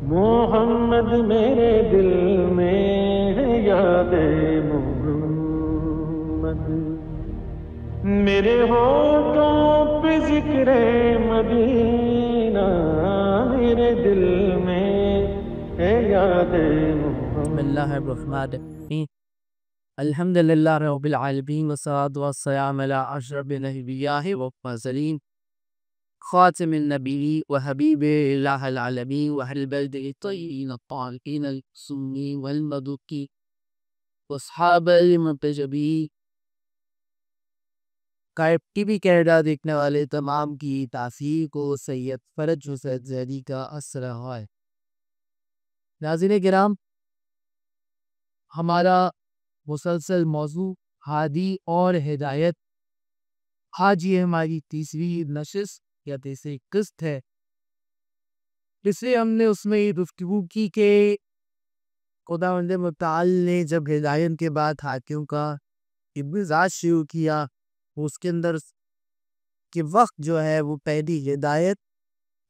محمد میرے دل میں ہے یاد محمد، میرے ہونٹوں پہ ذکر مدینہ، میرے دل میں ہے یاد بسم اللہ محمد۔ الرحمن الرحیم، الحمدللہ رب العالمین والصلاة والسلام علی اشرف الانبیاء والمرسلین، خاتم النبیین وحبیب اللہ العالمین واہل بلدہ الطیبین الطاہرین المعصومین والمبعوثین واصحاب المنتجبین۔ کائب ٹی وی کینیڈا دیکھنے والے تمام کی تاثیر کو سید فرج حسین زیدی کا السلام ہے۔ ناظرین کرام، ہمارا مسلسل موضوع ہادی اور ہدایت، آج یہ ہماری تیسری نشست یا تیسری قسط ہے۔ اس لیے ہم نے اس میں یہ گفتگو کی کہ خداوند متعال نے جب ہدایت کے بعد حاکم کا امتزاج شروع کیا، اس کے اندر کہ وقت جو ہے وہ پہلی ہدایت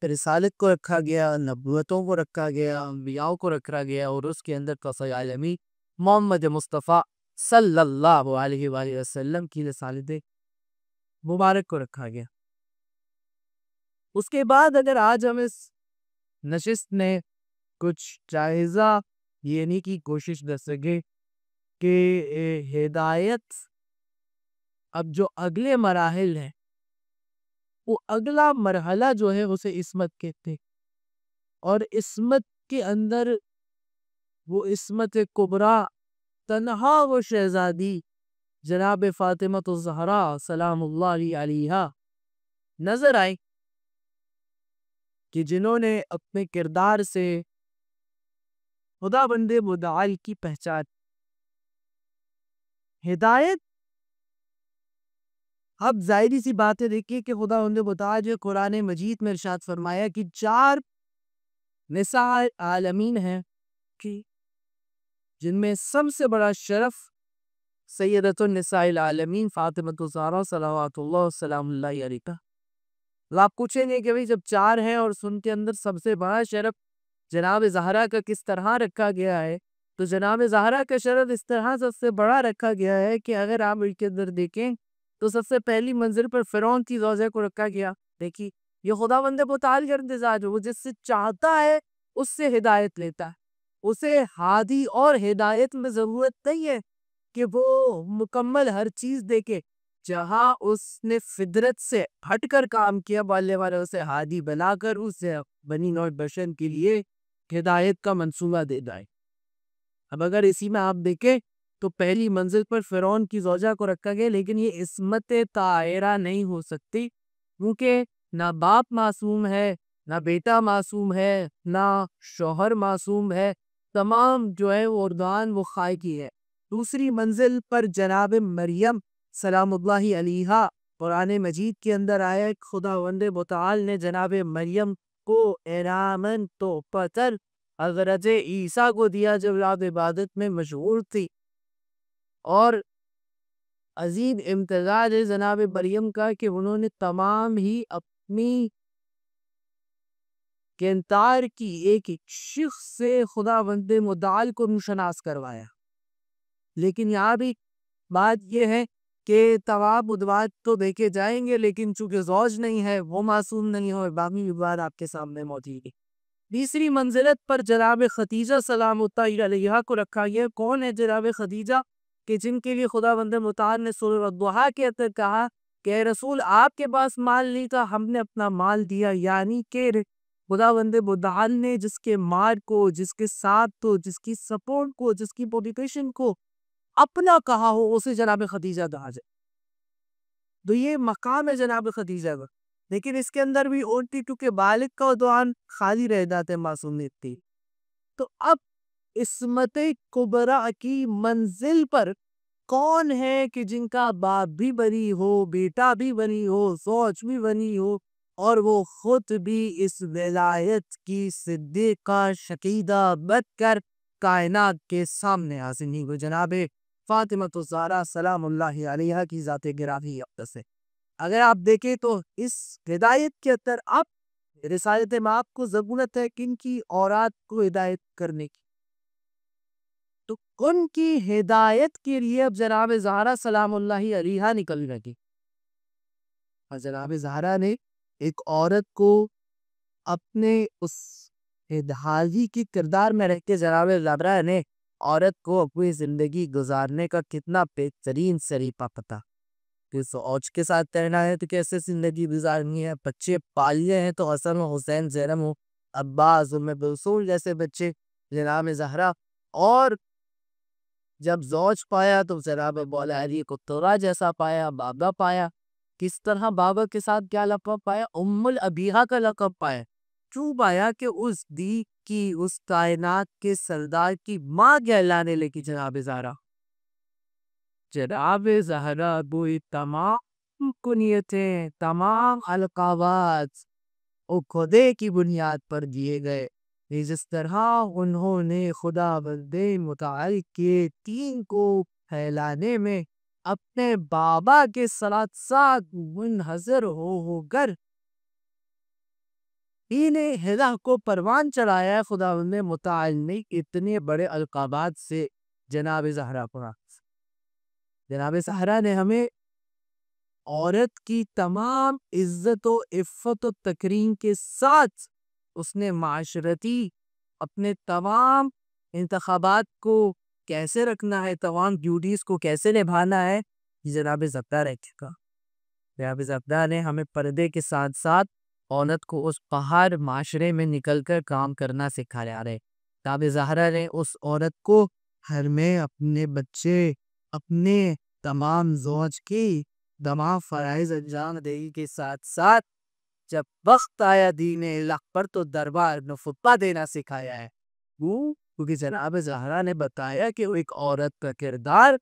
رسالت کو رکھا گیا، نبوتوں کو رکھا گیا، انبیاء کو رکھا گیا، اور اس کے اندر قصۂ عالمی محمد مصطفیٰ صلی اللہ علیہ وآلہ وسلم کی رسالت مبارک کو رکھا گیا۔ اس کے بعد اگر آج ہم اس نشست میں کچھ جائزہ لینے کی کوشش کر سکے کہ ہدایت اب جو اگلے مراحل ہیں، وہ اگلا مرحلہ جو ہے اسے عصمت کہتے ہیں، اور عصمت کے اندر وہ عصمت کبریٰ تنہا وہ شہزادی جناب فاطمہ الزہرا سلام اللہ علیہا نظر آئے کہ جنہوں نے اپنے کردار سے خداوند متعال کی پہچان۔ ہدایت اب ظاہری سی بات ہے، دیکھیے کہ خداوند متعال جو قرآن مجید میں ارشاد فرمایا کہ 4 نساء عالمین ہیں کہ جن میں سب سے بڑا شرف سیدۃ النساء العالمین فاطمہ الزہرا صلوات اللہ وسلام اللہ علیہا۔ آپ پوچھیں گے کہ بھئی جب 4 ہیں اور ان کے اندر سب سے بڑا شرف جناب زہرا کا کس طرح رکھا گیا ہے، تو جناب زہرا کا شرف اس طرح سب سے بڑا رکھا گیا ہے کہ اگر آپ ان کے اندر دیکھیں تو سب سے پہلی منزل پر فرعون کی زوجہ کو رکھا گیا۔ دیکھیے یہ خداوند متعال کا امتزاج ہے، وہ جس سے چاہتا ہے اس سے ہدایت لیتا ہے۔ اسے ہادی اور ہدایت میں ضرورت نہیں ہے کہ وہ مکمل ہر چیز دیکھے، جہاں اس نے فطرت سے ہٹ کر کام کیا بالے والے اسے ہادی بنا کر اسے بنی نوع بشر کے لیے ہدایت کا منصوبہ دے دائے۔ اب اگر اسی میں آپ دیکھیں تو پہلی منزل پر فرعون کی زوجہ کو رکھا گیا، لیکن یہ عصمت طاہرہ نہیں ہو سکتی کیونکہ نہ باپ معصوم ہے، نہ بیٹا معصوم ہے، نہ شوہر معصوم ہے، تمام جو ہے وہ اردان وہ خائے کی ہے۔ دوسری منزل پر جناب مریم سلام اللہ علیہا، قرآن مجید کے اندر آیا ہے خداوند متعال نے جناب مریم کو انعاماً تو پتر حضرت عیسیٰ کو دیا جب آپ عبادت میں مشغول تھی، اور عظیم امتزاج ہے جناب مریم کا کہ انہوں نے تمام ہی اپنی کینتار کی ایک شخص سے خداوند متعال کو روشناس کروایا۔ لیکن یہاں بھی بات یہ ہے کہ تمام ادوات تو دیکھے جائیں گے، لیکن چونکہ زوج نہیں ہے وہ معصوم نہیں ہو، باقی بات آپ کے سامنے موجود ہے۔ تیسری منزلت پر جناب خدیجہ سلام اللہ علیہا کو رکھا گیا۔ کون ہے جناب خدیجہ؟ کہ جن کے لیے خداوند متعال نے سورۃ الضحیٰ کے اندر کہا کہ اے رسول آپ کے پاس مال نہیں تھا، ہم نے اپنا مال دیا، یعنی کہ خداوند متعال نے جس کے مال کو، جس کے ساتھ کو، جس کی سپورٹ کو، جس کی پوزیشن کو اپنا کہا ہو، اسے جناب خدیجہ کہا جائے۔ تو یہ مقام ہے جناب خدیجہ کا، لیکن اس کے اندر بھی اونٹی کیونکہ بالغ کا عنوان خالی رہ جاتے معصومیت تھی۔ تو اب عصمت کبریٰ کی منزل پر کون ہے کہ جن کا باپ بھی بری ہو، بیٹا بھی بری ہو، زوج بھی بری ہو، اور وہ خود بھی اس ولایت کی صدیقہ شقیدہ بن کر کائنات کے سامنے حاضر نہیں ہوئی، جناب فاطمہ الزہرا سلام اللہ علیہا کی ذات گرامی اقدس ہے۔ اگر آپ دیکھیں تو اس ہدایت کے اندر اب رسالت مآب کو ضرورت ہے کن کی؟ اولاد کو ہدایت کرنے کی. تو ان کی ہدایت کے لیے اب جناب زہرا سلام اللہ علیہا نکل لگی. اور جناب زہرا نے ایک عورت کو اپنے اس حاجی کی کردار میں رہ کے جناب زہرا نے عورت کو اپنی زندگی گزارنے کا کتنا بہترین طریقہ پتا کہ سوچ کے ساتھ رہنا ہے تو کیسے زندگی گزارنی ہے. بچے پالے ہیں تو حسن و حسین زینب و عباس ام کلثوم جیسے بچے جناب زہرا. اور جب زوج پایا تو جناب مولا علی کو تورا جیسا پایا، بابا پایا. کس طرح بابا کے ساتھ کیا لقب پایا؟ ام الابیہا کا لقب پایا. کیوں پایا؟ کہ اس دی کی، اس کائنات کے سردار کی ماں کہلانے لگی جناب زہرا. جناب زہرا کو تمام کنیتیں، تمام القابات وہ خدے کی بنیاد پر دیے گئے. جس طرح انہوں نے خدا بند متعال کے دین کو پھیلانے میں اپنے بابا کے ساتھ منحصر ہو کر انہیں ہدا کو پروان چڑھایا ہے. خدا بند متعال نے اتنے بڑے القابات سے جناب زہرا پڑھا. جناب زہرا نے ہمیں عورت کی تمام عزت و عفت و تکریم کے ساتھ اس نے معاشرتی اپنے تمام انتخابات کو کیسے رکھنا ہے، تمام ڈیوٹیز کو کیسے نبھانا ہے، جناب زہرا رہ چکا. جناب زہرا نے ہمیں پردے کے ساتھ ساتھ عورت کو اس پہاڑ معاشرے میں نکل کر کام کرنا سکھایا ہے. جناب زہرا نے اس عورت کو گھر میں اپنے بچے، اپنے تمام زوج کی تمام فرائض انجام دہی کے ساتھ ساتھ جب وقت آیا دین الہ پر تو دربار میں خطبہ دینا سکھایا ہے. کیونکہ جناب زہرا نے بتایا کہ وہ ایک عورت کا کردار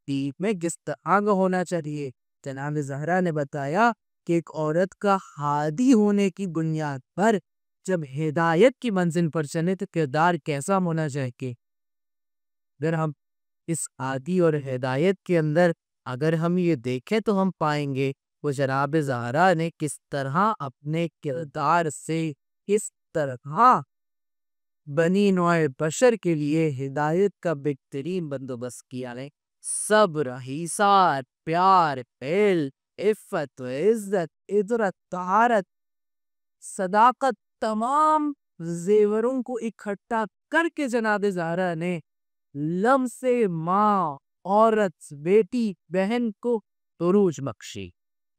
دین میں کس طرح کا ہونا چاہیے. جناب زہرا نے بتایا کہ ایک عورت کا ہادی ہونے کی بنیاد پر جب ہدایت کی منزل پر چلے تو کردار کیسا ہونا چاہیے. اگر ہم اس ہادی اور ہدایت کے اندر اگر ہم یہ دیکھیں تو ہم پائیں گے وہ جناب زہرا نے کس طرح اپنے کردار سے کس طرح بنی نوع بشر کے لیے ہدایت کا بہترین بندوبست کیا ہے. صبر، حساب، پیار، علم، عفت و عزت، عدرت، طہارت، صداقت، تمام زیوروں کو اکٹھا کر کے جناب زہرا نے لمس ماں، عورت، بیٹی، بہن کو عروج بخشی.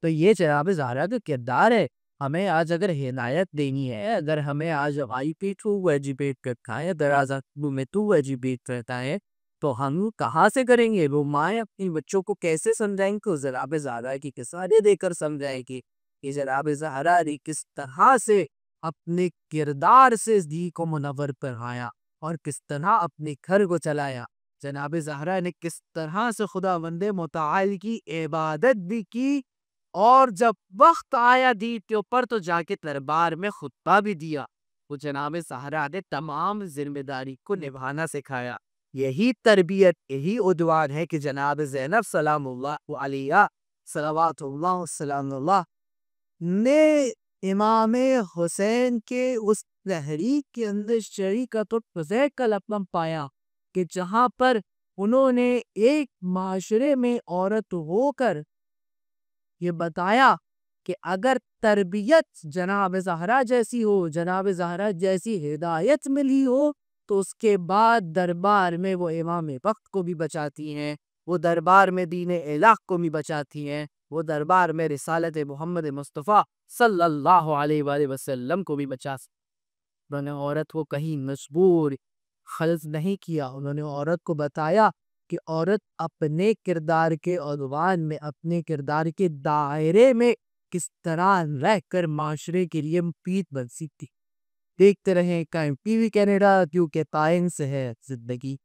تو یہ جناب زہرا کا کردار ہے. ہمیں آج اگر ہدایت دینی ہے، اگر ہمیں آج آئی پی ٹو ایجوکیٹ کرتا ہے، درازہ میں تو ایجوکیٹ کرتا ہے، تو ہم کہاں سے کریں گے؟ وہ مائیں اپنی بچوں کو کیسے سمجھائیں گے؟ جناب زہرا کی قصے دے کر سمجھائے گی کہ جناب زہرا نے کس طرح سے اپنے کردار سے اس دین کو منور پڑھایا اور کس طرح اپنے گھر کو چلایا. جناب زہرا نے کس طرح سے خدا بند متعال کی عبادت بھی کی اور جب وقت آیا دین کے اوپر تو جا کے دربار میں خطبہ بھی دیا. وہ جناب زہرا نے تمام ذمہ داری کو نبھانا سکھایا. یہی تربیت، یہی عنوان ہے کہ جناب زینب سلام اللہ علیہا صلوات اللہ وسلام اللہ نے امام حسین کے اس تحریک کے اندر شریکت الفضیل کا لقب پایا کہ جہاں پر انہوں نے ایک معاشرے میں عورت ہو کر یہ بتایا کہ اگر تربیت جناب زہرا جیسی ہو، جناب زہرا جیسی ہدایت ملی ہو تو اس کے بعد دربار میں وہ امام وقت کو بھی بچاتی ہیں، وہ دربار میں دین الہ کو بھی بچاتی ہیں، وہ دربار میں رسالت محمد مصطفیٰ صلی اللہ علیہ وآلہ وسلم کو بھی بچاتی. انہوں نے عورت کو کہیں مجبور خلط نہیں کیا. انہوں نے عورت کو بتایا کہ عورت اپنے کردار کے عنوان میں، اپنے کردار کے دائرے میں کس طرح رہ کر معاشرے کے لیے مفید بن سکتی. دیکھتے رہیں ٹائم ٹی وی کینیڈا، کیونکہ ٹائم سے ہے زندگی.